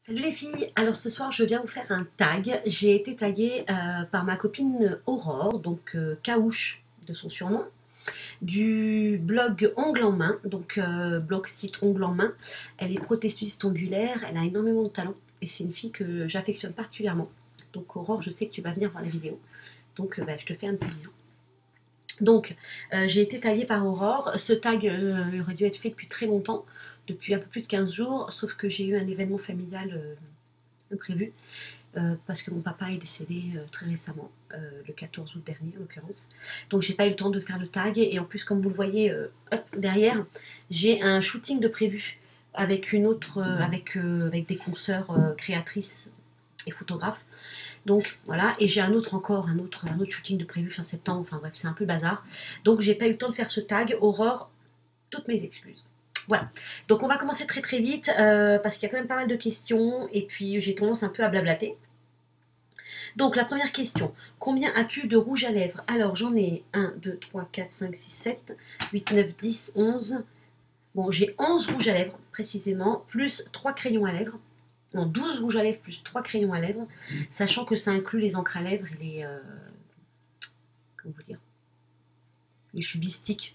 Salut les filles, alors ce soir je viens vous faire un tag. J'ai été taguée par ma copine Aurore, donc Caouche de son surnom, du blog Ongle en main, donc blog site Ongle en main. Elle est prothésiste ongulaire, elle a énormément de talent et c'est une fille que j'affectionne particulièrement. Donc Aurore, je sais que tu vas venir voir la vidéo, donc je te fais un petit bisou. Donc, j'ai été taguée par Aurore. Ce tag aurait dû être fait depuis très longtemps, depuis un peu plus de 15 jours, sauf que j'ai eu un événement familial imprévu, parce que mon papa est décédé très récemment, le 14 août dernier en l'occurrence. Donc, j'ai pas eu le temps de faire le tag, et en plus, comme vous le voyez hop, derrière, j'ai un shooting de prévu avec une autre, avec des consoeurs créatrices et photographes. Donc voilà, et j'ai un autre shooting de prévu fin septembre, enfin bref, c'est un peu le bazar. Donc j'ai pas eu le temps de faire ce tag. Aurore, toutes mes excuses. Voilà, donc on va commencer très très vite, parce qu'il y a quand même pas mal de questions, et puis j'ai tendance un peu à blablater. Donc la première question, combien as-tu de rouge à lèvres? Alors j'en ai 1, 2, 3, 4, 5, 6, 7, 8, 9, 10, 11. Bon, j'ai 11 rouges à lèvres précisément, plus 3 crayons à lèvres. Non, 12 rouges à lèvres plus 3 crayons à lèvres, sachant que ça inclut les encres à lèvres et les, comment vous dire, les chubistiques.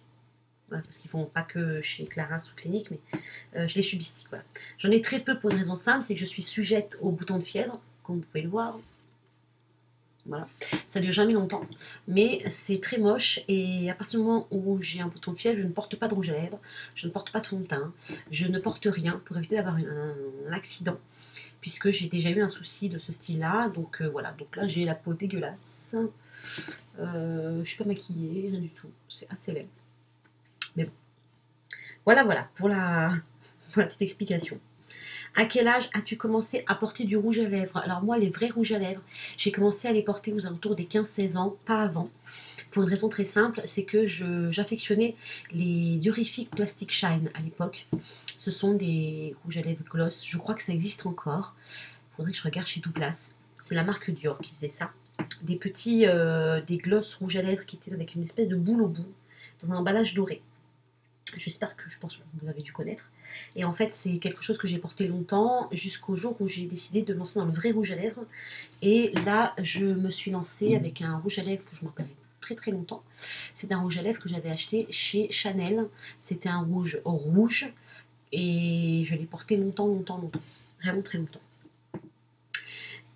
Voilà, parce qu'ils ne font pas que chez Claras ou Clinique, mais les chubistiques. Voilà. J'en ai très peu pour une raison simple, c'est que je suis sujette aux boutons de fièvre, comme vous pouvez le voir. Voilà. Ça dure jamais longtemps, mais c'est très moche, et à partir du moment où j'ai un bouton de fièvre, je ne porte pas de rouge à lèvres, je ne porte pas de fond de teint, je ne porte rien pour éviter d'avoir un accident, puisque j'ai déjà eu un souci de ce style-là. Donc voilà, donc là j'ai la peau dégueulasse, je suis pas maquillée, rien du tout, c'est assez laid. Mais bon, voilà pour la petite explication. À quel âge as-tu commencé à porter du rouge à lèvres? Alors moi, les vrais rouges à lèvres, j'ai commencé à les porter aux alentours des 15-16 ans, pas avant. Pour une raison très simple, c'est que j'affectionnais les Durific Plastic Shine à l'époque. Ce sont des rouges à lèvres gloss, je crois que ça existe encore. Il faudrait que je regarde chez Douglas. C'est la marque Dior qui faisait ça. Des petits, des gloss rouges à lèvres qui étaient avec une espèce de boule au bout, dans un emballage doré. J'espère que je pense que vous avez dû connaître. Et en fait, c'est quelque chose que j'ai porté longtemps, jusqu'au jour où j'ai décidé de me lancer dans le vrai rouge à lèvres. Et là, je me suis lancée avec un rouge à lèvres, je m'en rappelle très très longtemps. C'est un rouge à lèvres que j'avais acheté chez Chanel. C'était un rouge rouge, et je l'ai porté longtemps. Vraiment très longtemps.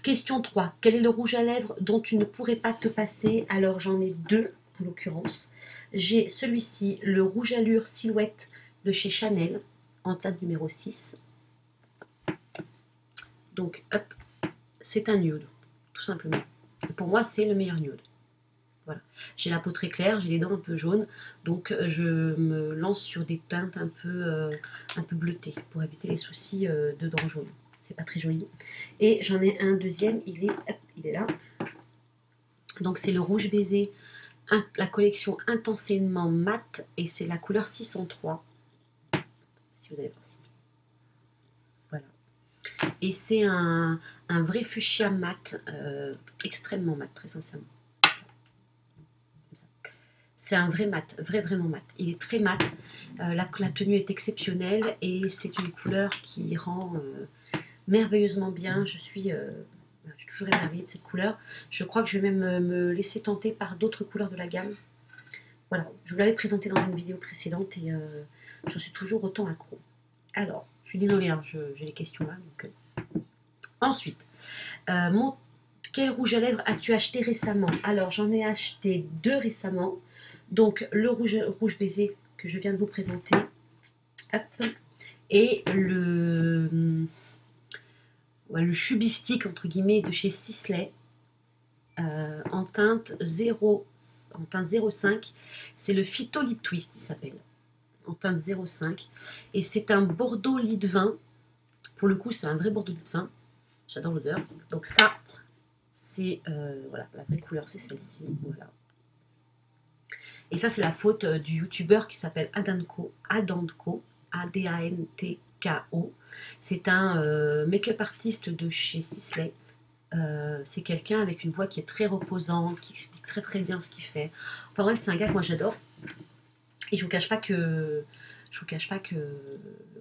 Question 3. Quel est le rouge à lèvres dont tu ne pourrais pas te passer? Alors j'en ai deux en l'occurrence. J'ai celui-ci, le rouge allure silhouette de chez Chanel, en teinte numéro 6. Donc hop, c'est un nude, tout simplement. Pour moi, c'est le meilleur nude. Voilà. J'ai la peau très claire, j'ai les dents un peu jaunes, donc je me lance sur des teintes un peu bleutées pour éviter les soucis de dents jaunes. C'est pas très joli. Et j'en ai un deuxième, il est là. Donc c'est le rouge baiser, la collection intensément mat, et c'est la couleur 603. Si vous avez pensé. Voilà. Et c'est un vrai fuchsia mat, extrêmement mat, très sincèrement. C'est un vrai mat, vraiment mat. Il est très mat, la tenue est exceptionnelle, et c'est une couleur qui rend merveilleusement bien. Je suis toujours émerveillée de cette couleur. Je crois que je vais même me laisser tenter par d'autres couleurs de la gamme. Voilà, je vous l'avais présenté dans une vidéo précédente, et je suis toujours autant accro. Alors, je suis désolée, hein, j'ai les questions là. Donc, ensuite, quel rouge à lèvres as-tu acheté récemment? Alors, j'en ai acheté deux récemment. Donc, le rouge baiser que je viens de vous présenter. Hop. Et le chubistique, entre guillemets, de chez Sisley, en teinte 05. C'est le Phyto Lip Twist, il s'appelle, en teinte 05. Et c'est un Bordeaux lit de vin. Pour le coup, c'est un vrai Bordeaux lit de vin. J'adore l'odeur. Donc ça, c'est voilà, la vraie couleur, c'est celle-ci. Voilà. Et ça, c'est la faute du youtubeur qui s'appelle Adantko, A-D-A-N-T-K-O. C'est un make-up artiste de chez Sisley. C'est quelqu'un avec une voix qui est très reposante, qui explique très très bien ce qu'il fait. Enfin bref, c'est un gars que moi j'adore. Et je vous cache pas que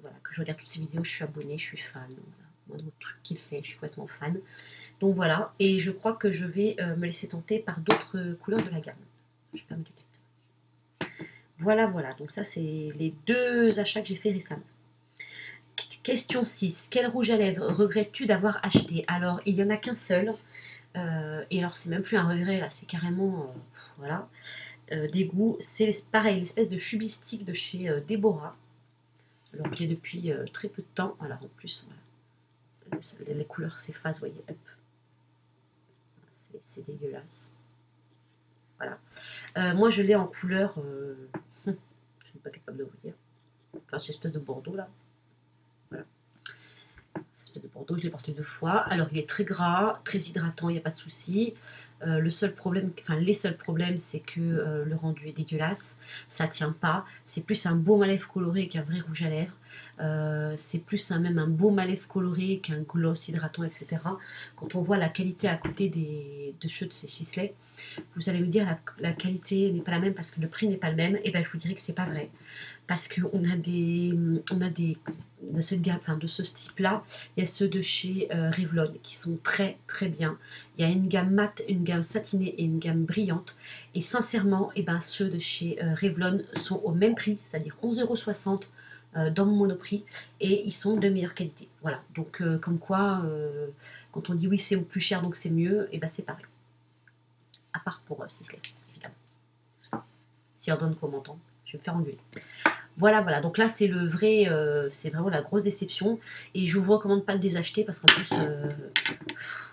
voilà, que je regarde toutes ses vidéos, je suis abonnée, je suis fan. Voilà. moindre truc qu'il fait, je suis complètement fan. Donc voilà, et je crois que je vais me laisser tenter par d'autres couleurs de la gamme. Je vais pas me tête. Voilà, voilà, donc ça c'est les 2 achats que j'ai fait récemment. Question 6. Quel rouge à lèvres regrettes-tu d'avoir acheté? Alors, il n'y en a qu'un seul. Et alors, c'est même plus un regret, là, c'est carrément, voilà, dégoût. C'est pareil, l'espèce de chubistique de chez Deborah. Alors, je l'ai depuis très peu de temps. Alors, en plus, voilà, les couleurs s'effacent, vous voyez, hop. C'est dégueulasse. Voilà. Moi, je l'ai en couleur, je ne suis pas capable de vous dire. Enfin, c'est espèce de bordeaux, là. Voilà. De Bordeaux, je l'ai porté 2 fois. Alors il est très gras, très hydratant, il n'y a pas de souci. Le seul problème, enfin les seuls problèmes, c'est que le rendu est dégueulasse, ça tient pas. C'est plus un baume à lèvres coloré qu'un vrai rouge à lèvres. C'est plus même un baume à lèvres coloré qu'un gloss hydratant, etc. Quand on voit la qualité à côté de ceux de ces Sisley, vous allez me dire la qualité n'est pas la même parce que le prix n'est pas le même. Et bien je vous dirais que c'est pas vrai. Parce qu'on a des de cette gamme, enfin de ce type-là, il y a ceux de chez Revlon qui sont très très bien. Il y a une gamme mate, une gamme satinée et une gamme brillante. Et sincèrement, ceux de chez Revlon sont au même prix, c'est-à-dire 11,60 € dans mon Monoprix, et ils sont de meilleure qualité. Voilà, donc comme quoi, quand on dit oui c'est plus cher donc c'est mieux, et c'est pareil. À part pour Sisley, évidemment. Si on donne commentant, je vais me faire engueuler. Voilà, voilà. Donc là, c'est le vrai, c'est vraiment la grosse déception. Et je vous recommande pas de les acheter parce qu'en plus,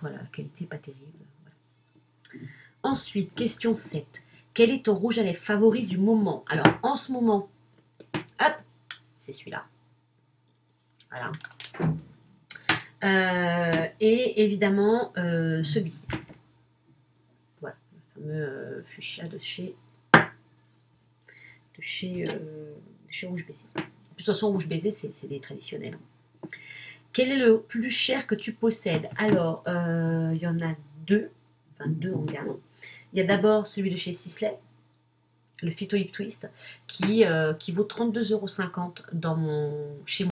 voilà, la qualité n'est pas terrible. Voilà. Ensuite, question 7. Quel est ton rouge à lèvres favori du moment? Alors, en ce moment, hop, c'est celui-là. Voilà. Et évidemment, celui-ci. Voilà, le fameux fuchsia de chez Rouge Baiser. De toute façon, Rouge Baiser, c'est des traditionnels. Quel est le plus cher que tu possèdes? Alors, il y en a 2, enfin 2 en gamme. Il y a d'abord celui de chez Sisley, le Phyto Lip Twist, qui vaut 32,50 € chez moi.